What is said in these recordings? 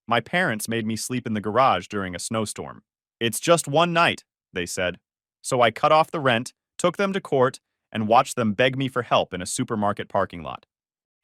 My parents made me sleep in the garage during a snowstorm. It's just one night, they said. So I cut off the rent, took them to court, and watched them beg me for help in a supermarket parking lot.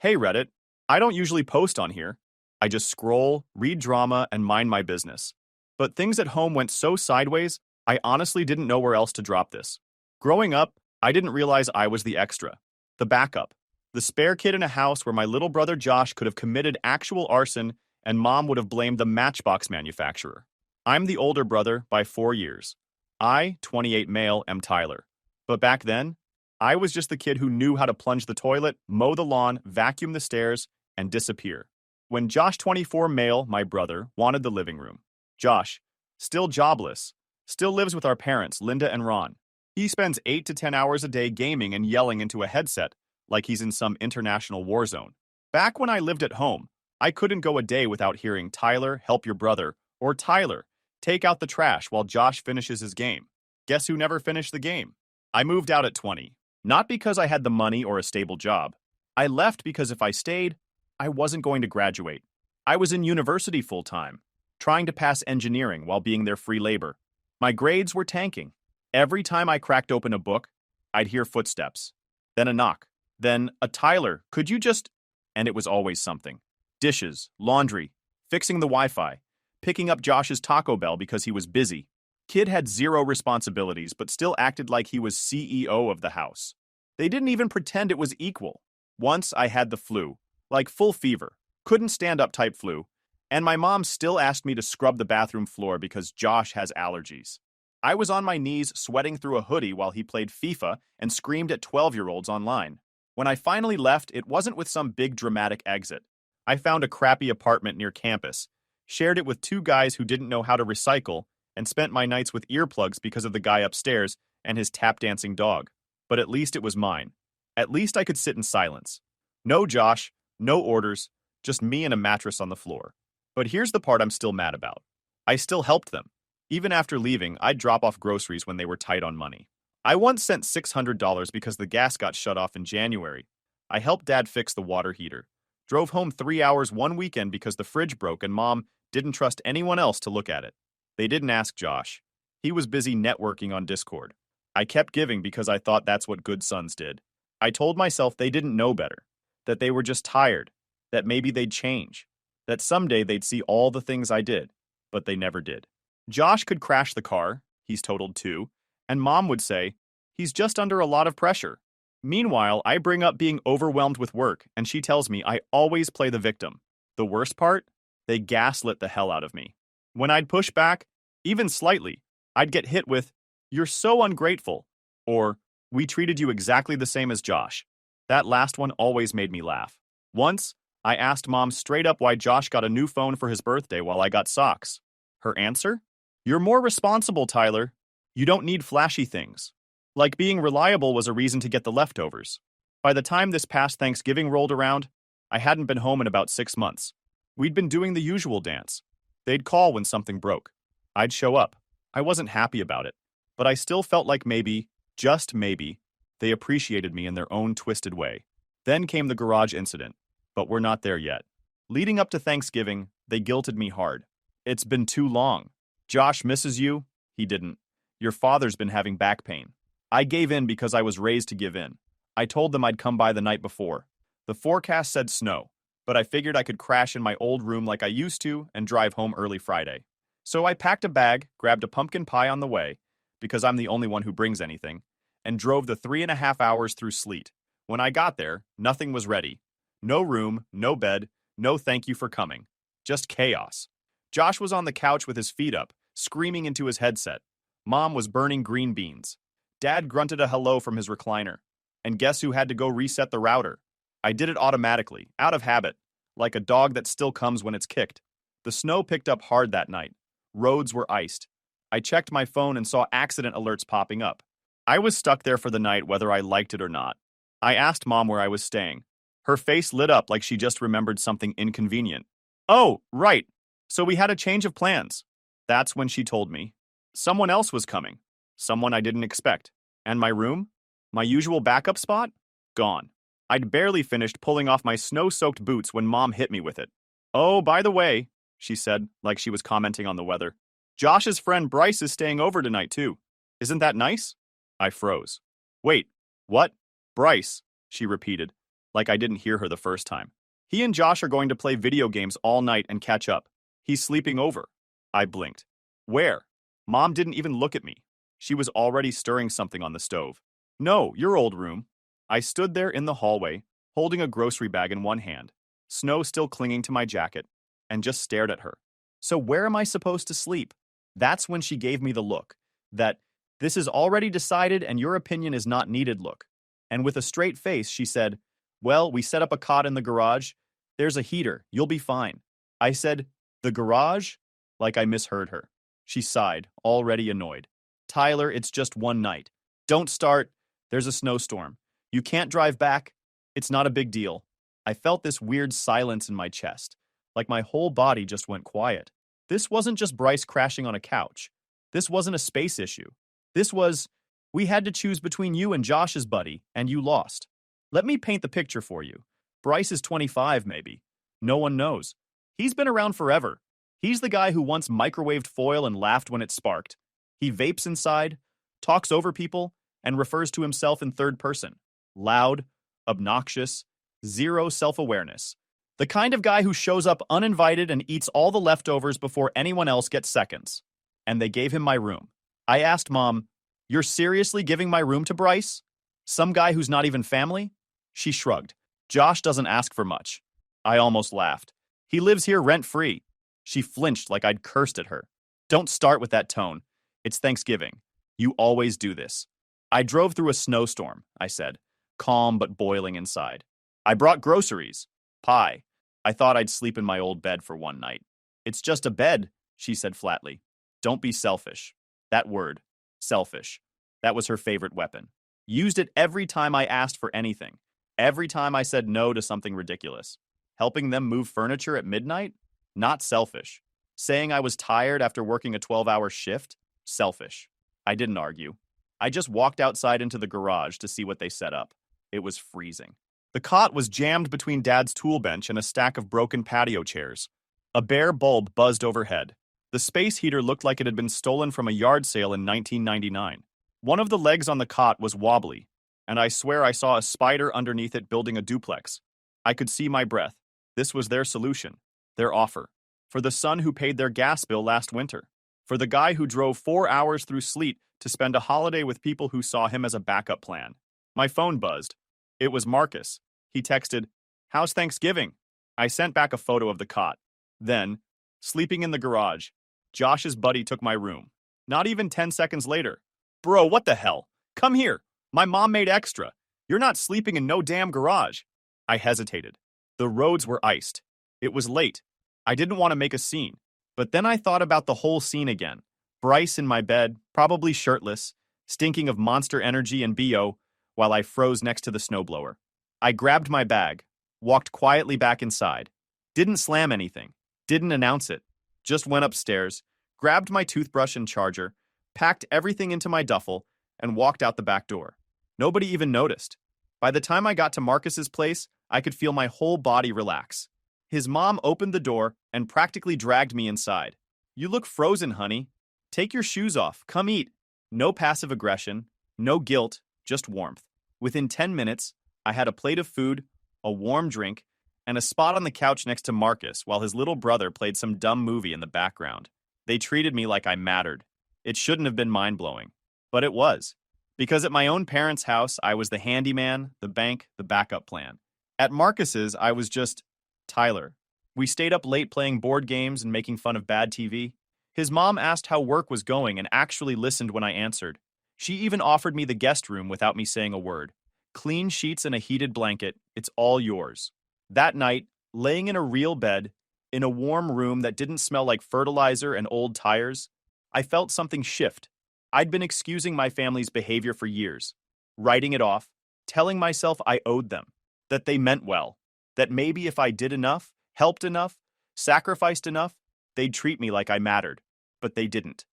Hey Reddit, I don't usually post on here. I just scroll, read drama, and mind my business. But things at home went so sideways, I honestly didn't know where else to drop this. Growing up, I didn't realize I was the extra, the backup, the spare kid in a house where my little brother Josh could have committed actual arson and mom would have blamed the matchbox manufacturer. I'm the older brother by 4 years. I, 28 male, am Tyler. But back then, I was just the kid who knew how to plunge the toilet, mow the lawn, vacuum the stairs, and disappear. When Josh, 24 male, my brother, wanted the living room. Josh, still jobless, still lives with our parents, Linda and Ron. He spends 8 to 10 hours a day gaming and yelling into a headset like he's in some international war zone. Back when I lived at home, I couldn't go a day without hearing Tyler, help your brother, or Tyler, take out the trash while Josh finishes his game. Guess who never finished the game? I moved out at 20. Not because I had the money or a stable job. I left because if I stayed, I wasn't going to graduate. I was in university full-time, trying to pass engineering while being their free labor. My grades were tanking. Every time I cracked open a book, I'd hear footsteps. Then a knock. Then a Tyler, could you just... And it was always something. Dishes, laundry, fixing the Wi-Fi, picking up Josh's Taco Bell because he was busy. Kid had zero responsibilities but still acted like he was CEO of the house. They didn't even pretend it was equal. Once I had the flu, like full fever, couldn't stand up type flu, and my mom still asked me to scrub the bathroom floor because Josh has allergies. I was on my knees sweating through a hoodie while he played FIFA and screamed at 12-year-olds online. When I finally left, it wasn't with some big dramatic exit. I found a crappy apartment near campus, shared it with 2 guys who didn't know how to recycle, and spent my nights with earplugs because of the guy upstairs and his tap-dancing dog. But at least it was mine. At least I could sit in silence. No Josh, no orders, just me and a mattress on the floor. But here's the part I'm still mad about. I still helped them. Even after leaving, I'd drop off groceries when they were tight on money. I once sent $600 because the gas got shut off in January. I helped Dad fix the water heater. Drove home 3 hours one weekend because the fridge broke and Mom didn't trust anyone else to look at it. They didn't ask Josh. He was busy networking on Discord. I kept giving because I thought that's what good sons did. I told myself they didn't know better, that they were just tired, that maybe they'd change, that someday they'd see all the things I did, but they never did. Josh could crash the car, he's totaled 2, and Mom would say, he's just under a lot of pressure. Meanwhile, I bring up being overwhelmed with work, and she tells me I always play the victim. The worst part? They gaslit the hell out of me. When I'd push back, even slightly, I'd get hit with, "You're so ungrateful," or "We treated you exactly the same as Josh." That last one always made me laugh. Once, I asked Mom straight up why Josh got a new phone for his birthday while I got socks. Her answer? "You're more responsible, Tyler. You don't need flashy things." Like being reliable was a reason to get the leftovers. By the time this past Thanksgiving rolled around, I hadn't been home in about 6 months. We'd been doing the usual dance. They'd call when something broke. I'd show up. I wasn't happy about it, but I still felt like maybe, just maybe, they appreciated me in their own twisted way. Then came the garage incident, but we're not there yet. Leading up to Thanksgiving, they guilted me hard. "It's been too long. Josh misses you." He didn't. "Your father's been having back pain." I gave in because I was raised to give in. I told them I'd come by the night before. The forecast said snow, but I figured I could crash in my old room like I used to and drive home early Friday. So I packed a bag, grabbed a pumpkin pie on the way, because I'm the only one who brings anything, and drove the 3.5 hours through sleet. When I got there, nothing was ready. No room, no bed, no thank you for coming. Just chaos. Josh was on the couch with his feet up, screaming into his headset. Mom was burning green beans. Dad grunted a hello from his recliner. And guess who had to go reset the router? I did it automatically, out of habit, like a dog that still comes when it's kicked. The snow picked up hard that night. Roads were iced. I checked my phone and saw accident alerts popping up. I was stuck there for the night whether I liked it or not. I asked Mom where I was staying. Her face lit up like she just remembered something inconvenient. "Oh, right. So we had a change of plans." That's when she told me. Someone else was coming. Someone I didn't expect. And my room? My usual backup spot? Gone. I'd barely finished pulling off my snow-soaked boots when Mom hit me with it. "Oh, by the way, she said, like she was commenting on the weather. Josh's friend Bryce is staying over tonight, too. Isn't that nice? I froze. Wait, what? Bryce, she repeated, like I didn't hear her the first time. He and Josh are going to play video games all night and catch up. He's sleeping over. I blinked. Where? Mom didn't even look at me. She was already stirring something on the stove. No, your old room. I stood there in the hallway, holding a grocery bag in one hand, snow still clinging to my jacket, and just stared at her. So where am I supposed to sleep? That's when she gave me the look, that this is already decided and your opinion is not needed look. And with a straight face, she said, well, we set up a cot in the garage. There's a heater. You'll be fine. I said, the garage? Like I misheard her. She sighed, already annoyed. Tyler, it's just one night. Don't start. There's a snowstorm. You can't drive back. It's not a big deal. I felt this weird silence in my chest, like my whole body just went quiet. This wasn't just Bryce crashing on a couch. This wasn't a space issue. This was, we had to choose between you and Josh's buddy, and you lost. Let me paint the picture for you. Bryce is 25, maybe. No one knows. He's been around forever. He's the guy who once microwaved foil and laughed when it sparked. He vapes inside, talks over people, and refers to himself in third person. Loud, obnoxious, zero self-awareness. The kind of guy who shows up uninvited and eats all the leftovers before anyone else gets seconds. And they gave him my room. I asked Mom, you're seriously giving my room to Bryce? Some guy who's not even family? She shrugged. Josh doesn't ask for much. I almost laughed. He lives here rent-free. She flinched like I'd cursed at her. Don't start with that tone. It's Thanksgiving. You always do this. I drove through a snowstorm, I said, calm but boiling inside. I brought groceries. Pie. I thought I'd sleep in my old bed for one night. It's just a bed, she said flatly. Don't be selfish. That word, selfish. That was her favorite weapon. Used it every time I asked for anything. Every time I said no to something ridiculous. Helping them move furniture at midnight? Not selfish. Saying I was tired after working a 12-hour shift? Selfish. I didn't argue. I just walked outside into the garage to see what they set up. It was freezing. The cot was jammed between Dad's tool bench and a stack of broken patio chairs. A bare bulb buzzed overhead. The space heater looked like it had been stolen from a yard sale in 1999. One of the legs on the cot was wobbly, and I swear I saw a spider underneath it building a duplex. I could see my breath. This was their solution, their offer. For the son who paid their gas bill last winter. For the guy who drove 4 hours through sleet to spend a holiday with people who saw him as a backup plan. My phone buzzed. It was Marcus. He texted, "How's Thanksgiving?" I sent back a photo of the cot. Then, sleeping in the garage, Josh's buddy took my room. Not even 10 seconds later. Bro, what the hell? Come here. My mom made extra. You're not sleeping in no damn garage. I hesitated. The roads were iced. It was late. I didn't want to make a scene. But then I thought about the whole scene again. Bryce in my bed, probably shirtless, stinking of Monster Energy and BO, while I froze next to the snowblower. I grabbed my bag, walked quietly back inside. Didn't slam anything. Didn't announce it. Just went upstairs, grabbed my toothbrush and charger, packed everything into my duffel, and walked out the back door. Nobody even noticed. By the time I got to Marcus's place, I could feel my whole body relax. His mom opened the door and practically dragged me inside. You look frozen, honey. Take your shoes off. Come eat. No passive aggression, no guilt, just warmth. Within 10 minutes, I had a plate of food, a warm drink, and a spot on the couch next to Marcus while his little brother played some dumb movie in the background. They treated me like I mattered. It shouldn't have been mind-blowing, but it was. Because at my own parents' house, I was the handyman, the bank, the backup plan. At Marcus's, I was just Tyler. We stayed up late playing board games and making fun of bad TV. His mom asked how work was going and actually listened when I answered. She even offered me the guest room without me saying a word. Clean sheets and a heated blanket, it's all yours. That night, laying in a real bed, in a warm room that didn't smell like fertilizer and old tires, I felt something shift. I'd been excusing my family's behavior for years, writing it off, telling myself I owed them, that they meant well, that maybe if I did enough, helped enough, sacrificed enough, they'd treat me like I mattered. But they didn't.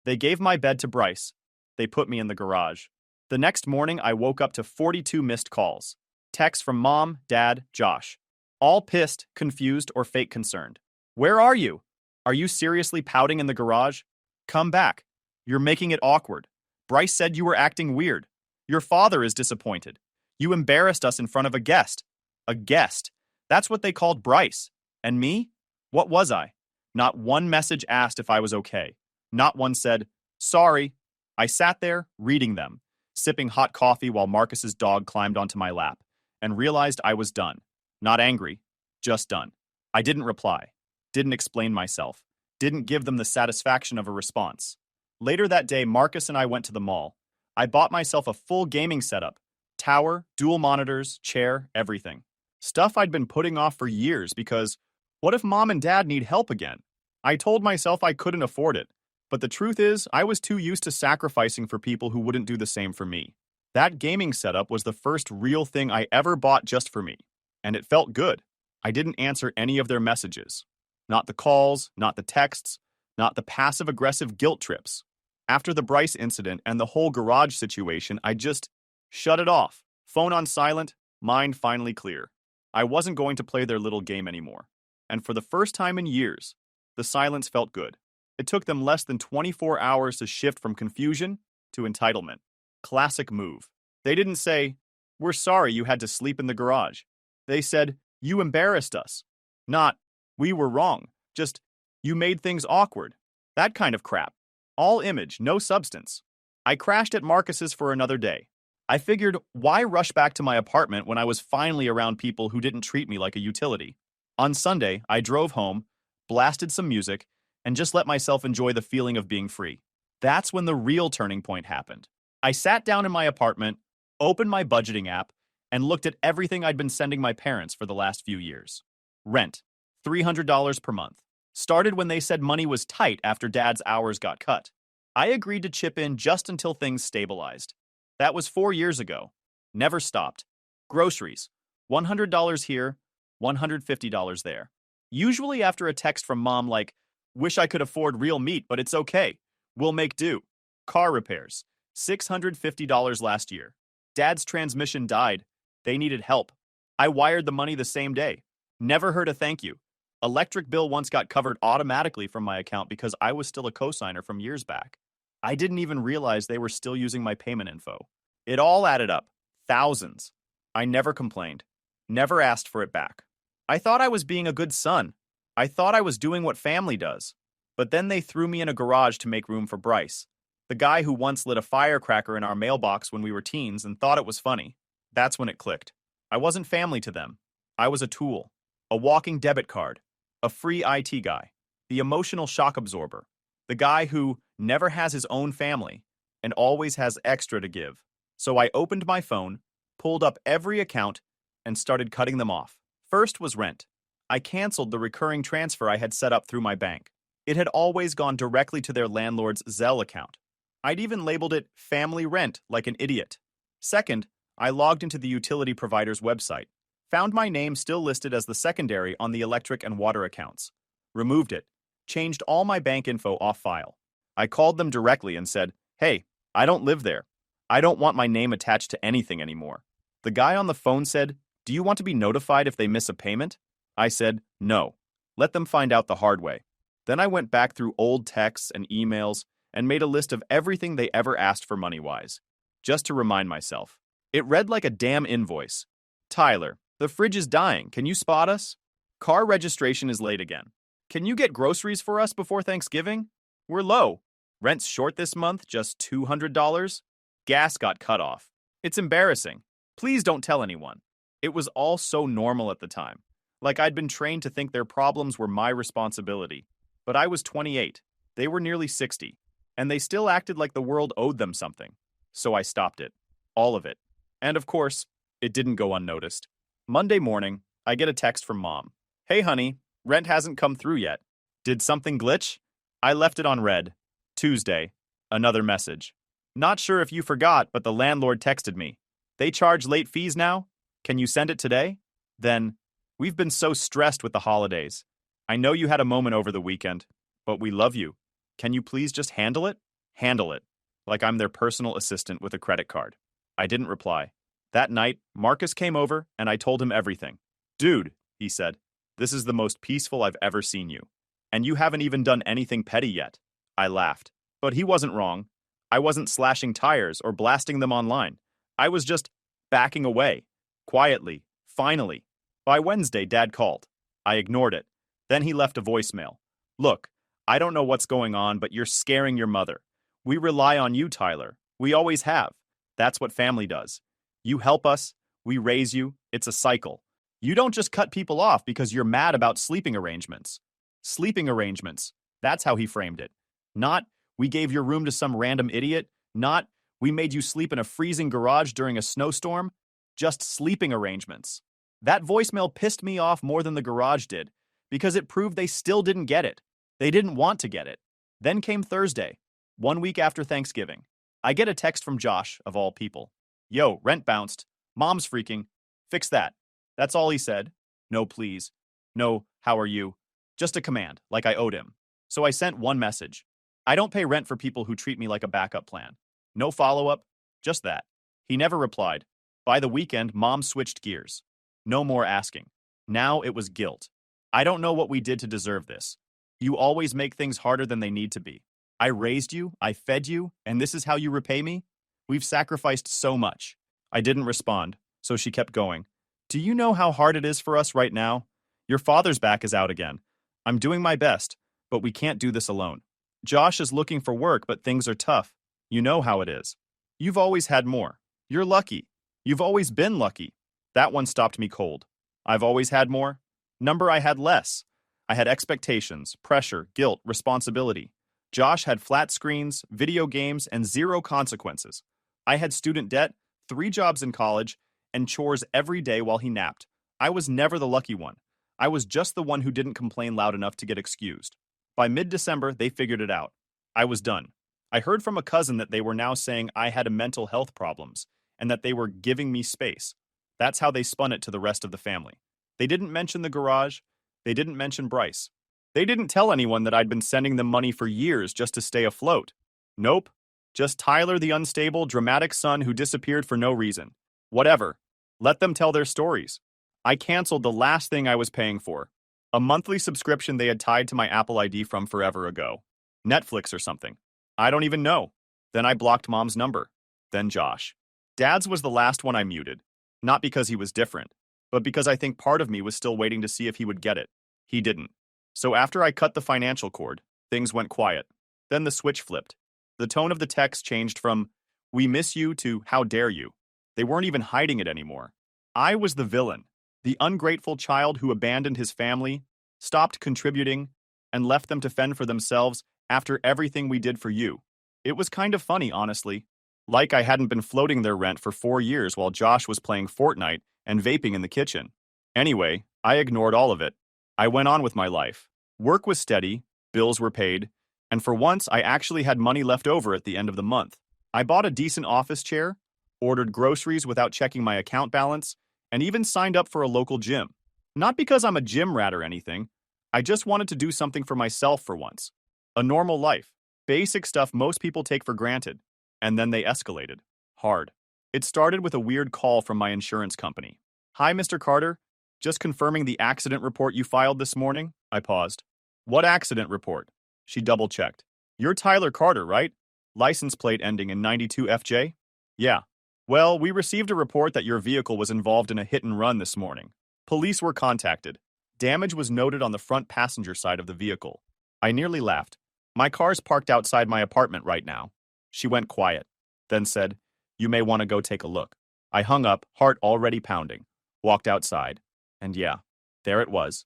They gave my bed to Bryce. They put me in the garage. The next morning, I woke up to 42 missed calls. Texts from Mom, Dad, Josh. All pissed, confused, or fake concerned. Where are you? Are you seriously pouting in the garage? Come back. You're making it awkward. Bryce said you were acting weird. Your father is disappointed. You embarrassed us in front of a guest. A guest. That's what they called Bryce. And me? What was I? Not one message asked if I was okay. Not one said, sorry. I sat there, reading them, sipping hot coffee while Marcus's dog climbed onto my lap, and realized I was done. Not angry, just done. I didn't reply, didn't explain myself, didn't give them the satisfaction of a response. Later that day, Marcus and I went to the mall. I bought myself a full gaming setup, tower, dual monitors, chair, everything. Stuff I'd been putting off for years because what if mom and dad need help again? I told myself I couldn't afford it, but the truth is I was too used to sacrificing for people who wouldn't do the same for me. That gaming setup was the first real thing I ever bought just for me, and it felt good. I didn't answer any of their messages. Not the calls, not the texts, not the passive-aggressive guilt trips. After the Bryce incident and the whole garage situation, I just shut it off. Phone on silent, mind finally clear. I wasn't going to play their little game anymore. And for the first time in years, the silence felt good. It took them less than 24 hours to shift from confusion to entitlement. Classic move. They didn't say, we're sorry you had to sleep in the garage. They said, you embarrassed us. Not, we were wrong. Just, you made things awkward. That kind of crap. All image, no substance. I crashed at Marcus's for another day. I figured, why rush back to my apartment when I was finally around people who didn't treat me like a utility? On Sunday, I drove home, blasted some music, and just let myself enjoy the feeling of being free. That's when the real turning point happened. I sat down in my apartment, opened my budgeting app, and looked at everything I'd been sending my parents for the last few years. Rent, $300 per month. Started when they said money was tight after Dad's hours got cut. I agreed to chip in just until things stabilized. That was 4 years ago. Never stopped. Groceries, $100 here, $150 there. Usually after a text from mom like, wish I could afford real meat, but it's okay. We'll make do. Car repairs, $650 last year. Dad's transmission died. They needed help. I wired the money the same day. Never heard a thank you. Electric bill once got covered automatically from my account because I was still a cosigner from years back. I didn't even realize they were still using my payment info. It all added up. Thousands. I never complained. Never asked for it back. I thought I was being a good son. I thought I was doing what family does. But then they threw me in a garage to make room for Bryce, the guy who once lit a firecracker in our mailbox when we were teens and thought it was funny. That's when it clicked. I wasn't family to them. I was a tool, a walking debit card, a free IT guy, the emotional shock absorber, the guy who never has his own family and always has extra to give. So I opened my phone, pulled up every account, and started cutting them off. First was rent. I canceled the recurring transfer I had set up through my bank. It had always gone directly to their landlord's Zelle account. I'd even labeled it family rent like an idiot. Second, I logged into the utility provider's website, found my name still listed as the secondary on the electric and water accounts, removed it, changed all my bank info off file. I called them directly and said, hey, I don't live there. I don't want my name attached to anything anymore. The guy on the phone said, do you want to be notified if they miss a payment? I said, no. Let them find out the hard way. Then I went back through old texts and emails and made a list of everything they ever asked for money-wise, just to remind myself. It read like a damn invoice. Tyler, the fridge is dying. Can you spot us? Car registration is late again. Can you get groceries for us before Thanksgiving? We're low. Rent's short this month, just $200. Gas got cut off. It's embarrassing. Please don't tell anyone. It was all so normal at the time. Like I'd been trained to think their problems were my responsibility. But I was 28. They were nearly 60. And they still acted like the world owed them something. So I stopped it. All of it. And of course, it didn't go unnoticed. Monday morning, I get a text from Mom. Hey honey, rent hasn't come through yet. Did something glitch? I left it on red. Tuesday, another message. Not sure if you forgot, but the landlord texted me. They charge late fees now? Can you send it today? Then, we've been so stressed with the holidays. I know you had a moment over the weekend, but we love you. Can you please just handle it? Handle it. Like I'm their personal assistant with a credit card. I didn't reply. That night, Marcus came over and I told him everything. Dude, he said, This is the most peaceful I've ever seen you. And you haven't even done anything petty yet. I laughed. But he wasn't wrong. I wasn't slashing tires or blasting them online. I was just backing away. Quietly. Finally. By Wednesday, Dad called. I ignored it. Then he left a voicemail. Look, I don't know what's going on, but you're scaring your mother. We rely on you, Tyler. We always have. That's what family does. You help us, we raise you, it's a cycle. You don't just cut people off because you're mad about sleeping arrangements. Sleeping arrangements. That's how he framed it. Not, we gave your room to some random idiot. Not, we made you sleep in a freezing garage during a snowstorm. Just sleeping arrangements. That voicemail pissed me off more than the garage did, because it proved they still didn't get it. They didn't want to get it. Then came Thursday, 1 week after Thanksgiving. I get a text from Josh, of all people. Yo, rent bounced. Mom's freaking. Fix that. That's all he said. No, please. No, how are you? Just a command, like I owed him. So I sent one message. I don't pay rent for people who treat me like a backup plan. No follow-up, just that. He never replied. By the weekend, Mom switched gears. No more asking. Now it was guilt. I don't know what we did to deserve this. You always make things harder than they need to be. I raised you, I fed you, and this is how you repay me? We've sacrificed so much. I didn't respond, so she kept going. Do you know how hard it is for us right now? Your father's back is out again. I'm doing my best, but we can't do this alone. Josh is looking for work, but things are tough. You know how it is. You've always had more. You're lucky. You've always been lucky. That one stopped me cold. I've always had more. Number, I had less. I had expectations, pressure, guilt, responsibility. Josh had flat screens, video games, and zero consequences. I had student debt, 3 jobs in college, and chores every day while he napped. I was never the lucky one. I was just the one who didn't complain loud enough to get excused. By mid-December, they figured it out. I was done. I heard from a cousin that they were now saying I had mental health problems, and that they were giving me space. That's how they spun it to the rest of the family. They didn't mention the garage. They didn't mention Bryce. They didn't tell anyone that I'd been sending them money for years just to stay afloat. Nope. Just Tyler, the unstable, dramatic son who disappeared for no reason. Whatever. Let them tell their stories. I canceled the last thing I was paying for. A monthly subscription they had tied to my Apple ID from forever ago. Netflix or something. I don't even know. Then I blocked Mom's number. Then Josh. Dad's was the last one I muted. Not because he was different, but because I think part of me was still waiting to see if he would get it. He didn't. So after I cut the financial cord, things went quiet. Then the switch flipped. The tone of the text changed from, "We miss you," to "How dare you." They weren't even hiding it anymore. I was the villain, the ungrateful child who abandoned his family, stopped contributing, and left them to fend for themselves after everything we did for you. It was kind of funny, honestly. Like I hadn't been floating their rent for 4 years while Josh was playing Fortnite and vaping in the kitchen. Anyway, I ignored all of it. I went on with my life. Work was steady, bills were paid, and for once I actually had money left over at the end of the month. I bought a decent office chair, ordered groceries without checking my account balance, and even signed up for a local gym. Not because I'm a gym rat or anything, I just wanted to do something for myself for once. A normal life. Basic stuff most people take for granted. And then they escalated. Hard. It started with a weird call from my insurance company. "Hi, Mr. Carter. Just confirming the accident report you filed this morning." I paused. "What accident report?" She double-checked. "You're Tyler Carter, right? License plate ending in 92FJ? "Yeah." "Well, we received a report that your vehicle was involved in a hit and run this morning. Police were contacted. Damage was noted on the front passenger side of the vehicle." I nearly laughed. "My car's parked outside my apartment right now." She went quiet, then said, "You may want to go take a look." I hung up, heart already pounding, walked outside, and yeah, there it was.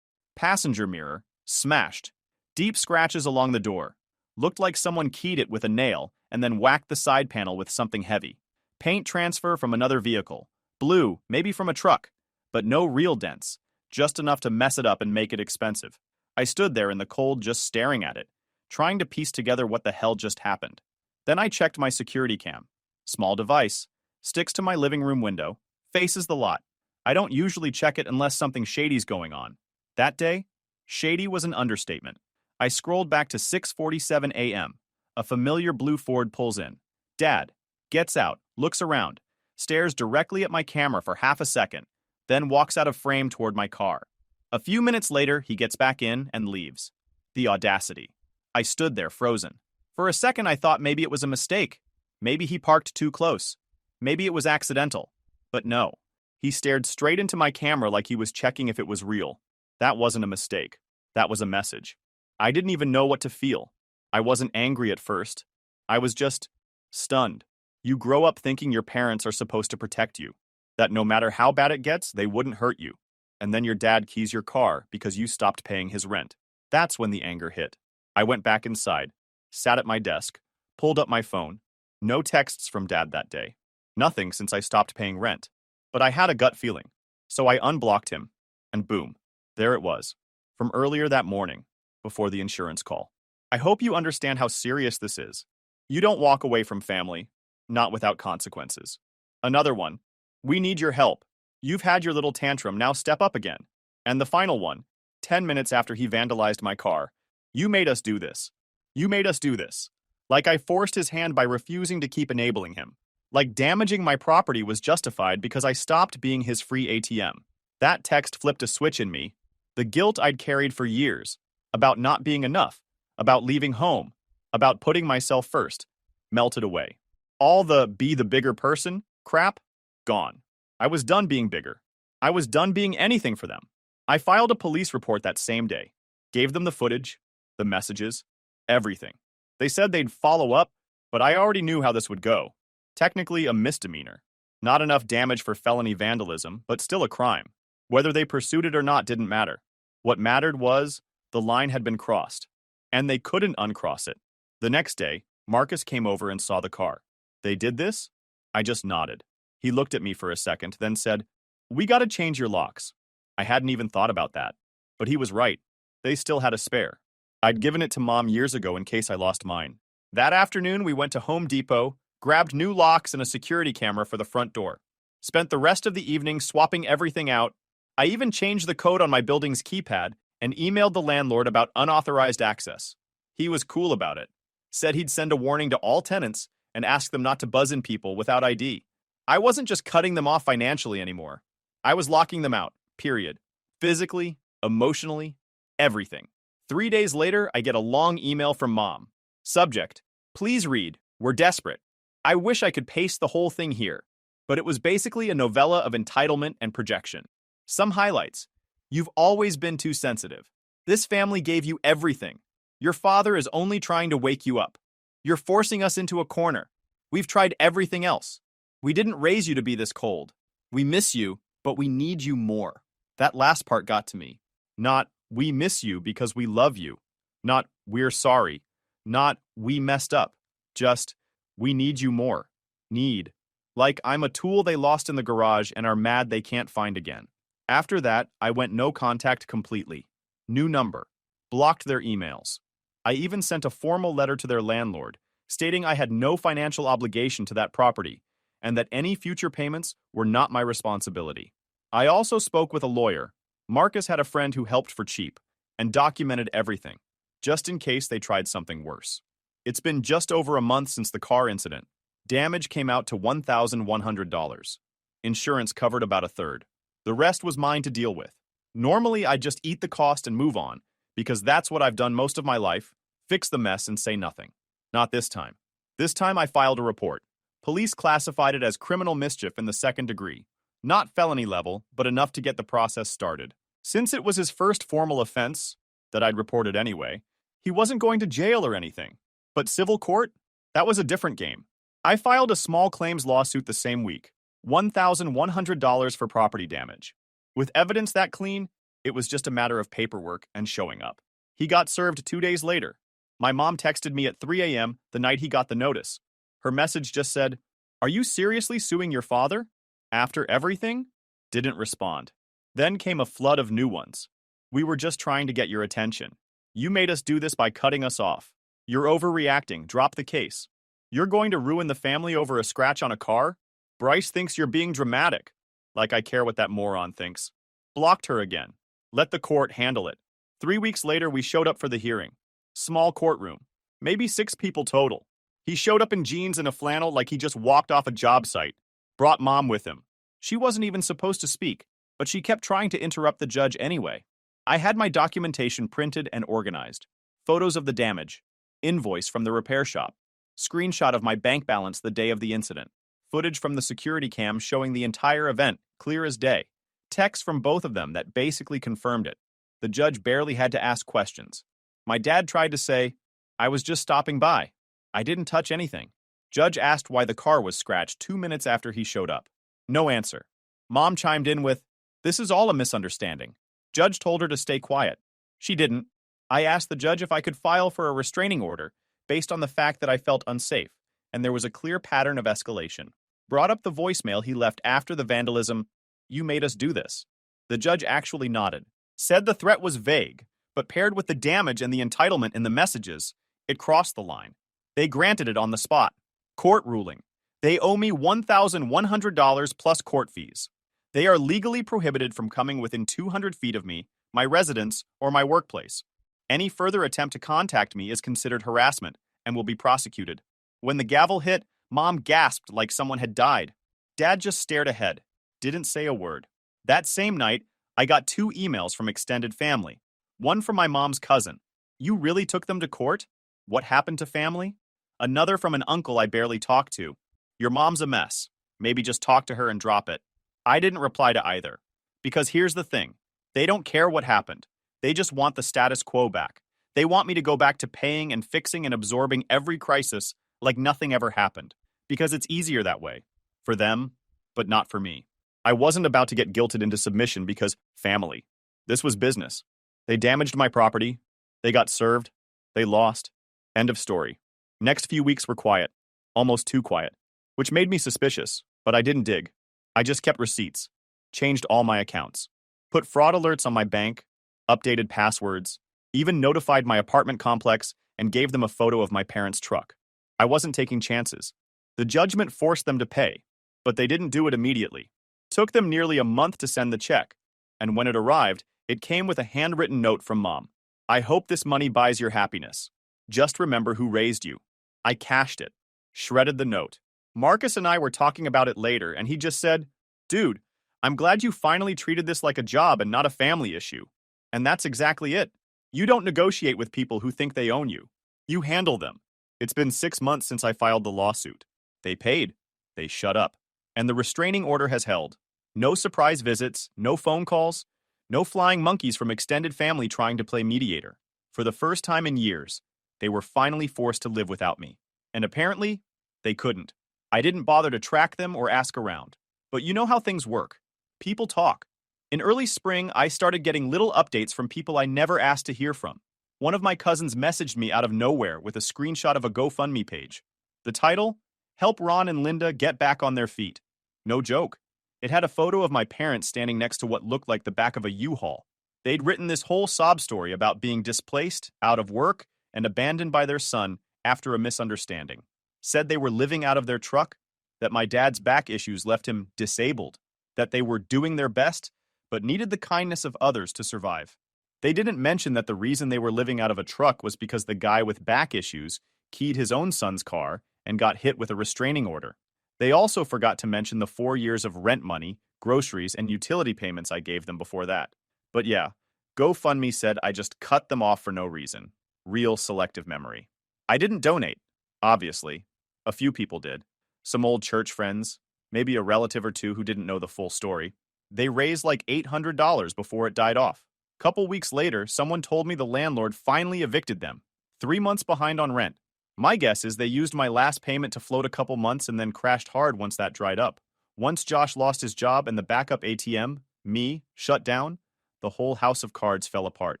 Passenger mirror, smashed. Deep scratches along the door. Looked like someone keyed it with a nail and then whacked the side panel with something heavy. Paint transfer from another vehicle. Blue, maybe from a truck. But no real dents. Just enough to mess it up and make it expensive. I stood there in the cold just staring at it, trying to piece together what the hell just happened. Then I checked my security cam. Small device. Sticks to my living room window. Faces the lot. I don't usually check it unless something shady's going on. That day, shady was an understatement. I scrolled back to 6:47 a.m. A familiar blue Ford pulls in. Dad. Gets out, looks around, stares directly at my camera for half a second, then walks out of frame toward my car. A few minutes later, he gets back in and leaves. The audacity. I stood there frozen. For a second, I thought maybe it was a mistake. Maybe he parked too close. Maybe it was accidental. But no. He stared straight into my camera like he was checking if it was real. That wasn't a mistake. That was a message. I didn't even know what to feel. I wasn't angry at first. I was just stunned. You grow up thinking your parents are supposed to protect you, that no matter how bad it gets, they wouldn't hurt you. And then your dad keys your car because you stopped paying his rent. That's when the anger hit. I went back inside, sat at my desk, pulled up my phone. No texts from dad that day. Nothing since I stopped paying rent. But I had a gut feeling. So I unblocked him. And boom, there it was. From earlier that morning, before the insurance call. I hope you understand how serious this is. You don't walk away from family, not without consequences. Another one. We need your help. You've had your little tantrum, now step up again. And the final one. 10 minutes after he vandalized my car. You made us do this. You made us do this. Like I forced his hand by refusing to keep enabling him. Like damaging my property was justified because I stopped being his free ATM. That text flipped a switch in me. The guilt I'd carried for years, about not being enough, about leaving home, about putting myself first, melted away. All the be the bigger person crap, gone. I was done being bigger. I was done being anything for them. I filed a police report that same day, gave them the footage, the messages, everything. They said they'd follow up, but I already knew how this would go. Technically a misdemeanor. Not enough damage for felony vandalism, but still a crime. Whether they pursued it or not didn't matter. What mattered was the line had been crossed, and they couldn't uncross it. The next day, Marcus came over and saw the car. They did this? I just nodded. He looked at me for a second, then said, "We gotta change your locks." I hadn't even thought about that. But he was right. They still had a spare. I'd given it to Mom years ago in case I lost mine. That afternoon, we went to Home Depot, grabbed new locks and a security camera for the front door. Spent the rest of the evening swapping everything out. I even changed the code on my building's keypad and emailed the landlord about unauthorized access. He was cool about it. Said he'd send a warning to all tenants and ask them not to buzz in people without ID. I wasn't just cutting them off financially anymore. I was locking them out, period. Physically, emotionally, everything. 3 days later, I get a long email from Mom. Subject, please read, we're desperate. I wish I could paste the whole thing here, but it was basically a novella of entitlement and projection. Some highlights. You've always been too sensitive. This family gave you everything. Your father is only trying to wake you up. You're forcing us into a corner. We've tried everything else. We didn't raise you to be this cold. We miss you, but we need you more. That last part got to me. Not, we miss you because we love you. Not, we're sorry. Not, we messed up. Just, we need you more. Need. Like I'm a tool they lost in the garage and are mad they can't find again. After that, I went no contact completely. New number. Blocked their emails. I even sent a formal letter to their landlord, stating I had no financial obligation to that property, and that any future payments were not my responsibility. I also spoke with a lawyer. Marcus had a friend who helped for cheap, and documented everything, just in case they tried something worse. It's been just over a month since the car incident. Damage came out to $1,100. Insurance covered about a third. The rest was mine to deal with. Normally, I'd just eat the cost and move on, because that's what I've done most of my life, fix the mess and say nothing. Not this time. This time I filed a report. Police classified it as criminal mischief in the second degree. Not felony level, but enough to get the process started. Since it was his first formal offense, that I'd reported anyway, he wasn't going to jail or anything. But civil court? That was a different game. I filed a small claims lawsuit the same week. $1,100 for property damage. With evidence that clean, it was just a matter of paperwork and showing up. He got served 2 days later. My mom texted me at 3 a.m. the night he got the notice. Her message just said, "Are you seriously suing your father? After everything?" Didn't respond. Then came a flood of new ones. "We were just trying to get your attention. You made us do this by cutting us off. You're overreacting. Drop the case. You're going to ruin the family over a scratch on a car? Bryce thinks you're being dramatic." Like I care what that moron thinks. Blocked her again. Let the court handle it. 3 weeks later, we showed up for the hearing. Small courtroom. Maybe 6 people total. He showed up in jeans and a flannel like he just walked off a job site. Brought Mom with him. She wasn't even supposed to speak, but she kept trying to interrupt the judge anyway. I had my documentation printed and organized. Photos of the damage, invoice from the repair shop, screenshot of my bank balance the day of the incident, footage from the security cam showing the entire event, clear as day, text from both of them that basically confirmed it. The judge barely had to ask questions. My dad tried to say, I was just stopping by. I didn't touch anything. Judge asked why the car was scratched 2 minutes after he showed up. No answer. Mom chimed in with, this is all a misunderstanding. Judge told her to stay quiet. She didn't. I asked the judge if I could file for a restraining order based on the fact that I felt unsafe, and there was a clear pattern of escalation. Brought up the voicemail he left after the vandalism. You made us do this. The judge actually nodded. Said the threat was vague, but paired with the damage and the entitlement in the messages, it crossed the line. They granted it on the spot. Court ruling. They owe me $1,100 plus court fees. They are legally prohibited from coming within 200 feet of me, my residence, or my workplace. Any further attempt to contact me is considered harassment and will be prosecuted. When the gavel hit, Mom gasped like someone had died. Dad just stared ahead, didn't say a word. That same night, I got 2 emails from extended family. One from my mom's cousin. You really took them to court? What happened to family? Another from an uncle I barely talked to. Your mom's a mess. Maybe just talk to her and drop it. I didn't reply to either. Because here's the thing. They don't care what happened. They just want the status quo back. They want me to go back to paying and fixing and absorbing every crisis like nothing ever happened. Because it's easier that way. For them, but not for me. I wasn't about to get guilted into submission because family. This was business. They damaged my property. They got served. They lost. End of story. Next few weeks were quiet. Almost too quiet. Which made me suspicious, but I didn't dig. I just kept receipts. Changed all my accounts. Put fraud alerts on my bank. Updated passwords. Even notified my apartment complex and gave them a photo of my parents' truck. I wasn't taking chances. The judgment forced them to pay, but they didn't do it immediately. Took them nearly a month to send the check, and when it arrived, it came with a handwritten note from Mom. I hope this money buys your happiness. Just remember who raised you. I cashed it. Shredded the note. Marcus and I were talking about it later, and he just said, Dude, I'm glad you finally treated this like a job and not a family issue. And that's exactly it. You don't negotiate with people who think they own you. You handle them. It's been 6 months since I filed the lawsuit. They paid. They shut up. And the restraining order has held. No surprise visits, no phone calls, no flying monkeys from extended family trying to play mediator. For the first time in years, they were finally forced to live without me. And apparently, they couldn't. I didn't bother to track them or ask around. But you know how things work. People talk. In early spring, I started getting little updates from people I never asked to hear from. One of my cousins messaged me out of nowhere with a screenshot of a GoFundMe page. The title? Help Ron and Linda get back on their feet. No joke. It had a photo of my parents standing next to what looked like the back of a U-Haul. They'd written this whole sob story about being displaced, out of work, and abandoned by their son after a misunderstanding. Said they were living out of their truck, that my dad's back issues left him disabled, that they were doing their best, but needed the kindness of others to survive. They didn't mention that the reason they were living out of a truck was because the guy with back issues keyed his own son's car and got hit with a restraining order. They also forgot to mention the 4 years of rent money, groceries, and utility payments I gave them before that. But yeah, GoFundMe said I just cut them off for no reason. Real selective memory. I didn't donate, obviously. A few people did. Some old church friends, maybe a relative or two who didn't know the full story. They raised like $800 before it died off. Couple weeks later, someone told me the landlord finally evicted them. 3 months behind on rent. My guess is they used my last payment to float a couple months and then crashed hard once that dried up. Once Josh lost his job and the backup ATM, me, shut down, the whole house of cards fell apart.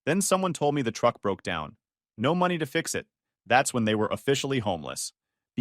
Then someone told me the truck broke down. No money to fix it. That's when they were officially homeless.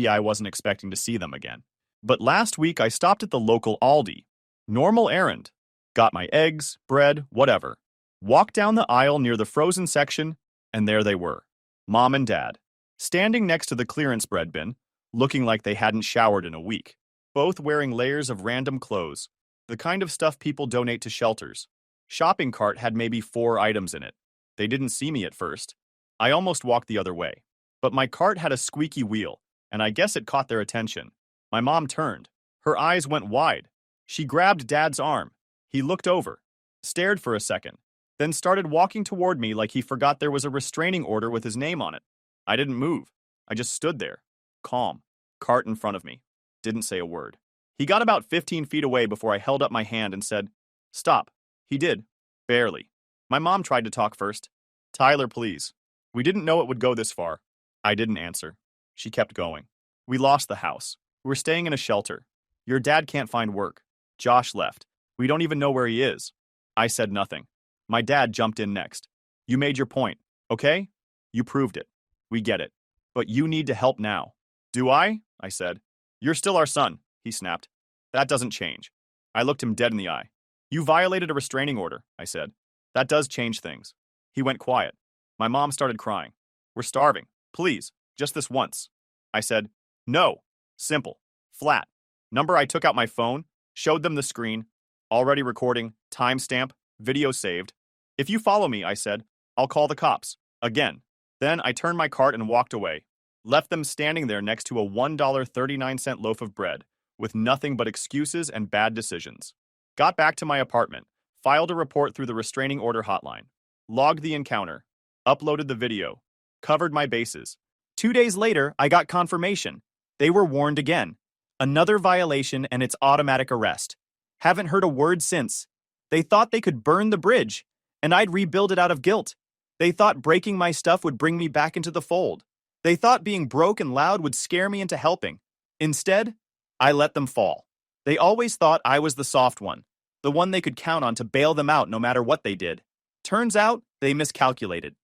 I wasn't expecting to see them again. But last week I stopped at the local Aldi. Normal errand. Got my eggs, bread, whatever. Walked down the aisle near the frozen section, and there they were. Mom and Dad. Standing next to the clearance bread bin, looking like they hadn't showered in a week. Both wearing layers of random clothes. The kind of stuff people donate to shelters. Shopping cart had maybe 4 items in it. They didn't see me at first. I almost walked the other way. But my cart had a squeaky wheel, and I guess it caught their attention. My mom turned. Her eyes went wide. She grabbed Dad's arm. He looked over, stared for a second, then started walking toward me like he forgot there was a restraining order with his name on it. I didn't move. I just stood there, calm, cart in front of me. Didn't say a word. He got about 15 feet away before I held up my hand and said, "Stop." He did. Barely. My mom tried to talk first. "Tyler, please. We didn't know it would go this far." I didn't answer. She kept going. "We lost the house. We're staying in a shelter. Your dad can't find work. Josh left. We don't even know where he is." I said nothing. My dad jumped in next. "You made your point, okay? You proved it. We get it. But you need to help now." "Do I?" I said. "You're still our son," he snapped. "That doesn't change." I looked him dead in the eye. "You violated a restraining order," I said. "That does change things." He went quiet. My mom started crying. "We're starving. Please, just this once." I said, "No. Simple. Flat. Number." I took out my phone, showed them the screen. Already recording, timestamp, video saved. "If you follow me," I said, "I'll call the cops." Again. Then I turned my cart and walked away. Left them standing there next to a $1.39 loaf of bread, with nothing but excuses and bad decisions. Got back to my apartment, filed a report through the restraining order hotline, logged the encounter, uploaded the video, covered my bases. 2 days later, I got confirmation. They were warned again. Another violation and it's automatic arrest. Haven't heard a word since. They thought they could burn the bridge, and I'd rebuild it out of guilt. They thought breaking my stuff would bring me back into the fold. They thought being broke and loud would scare me into helping. Instead, I let them fall. They always thought I was the soft one, the one they could count on to bail them out no matter what they did. Turns out, they miscalculated.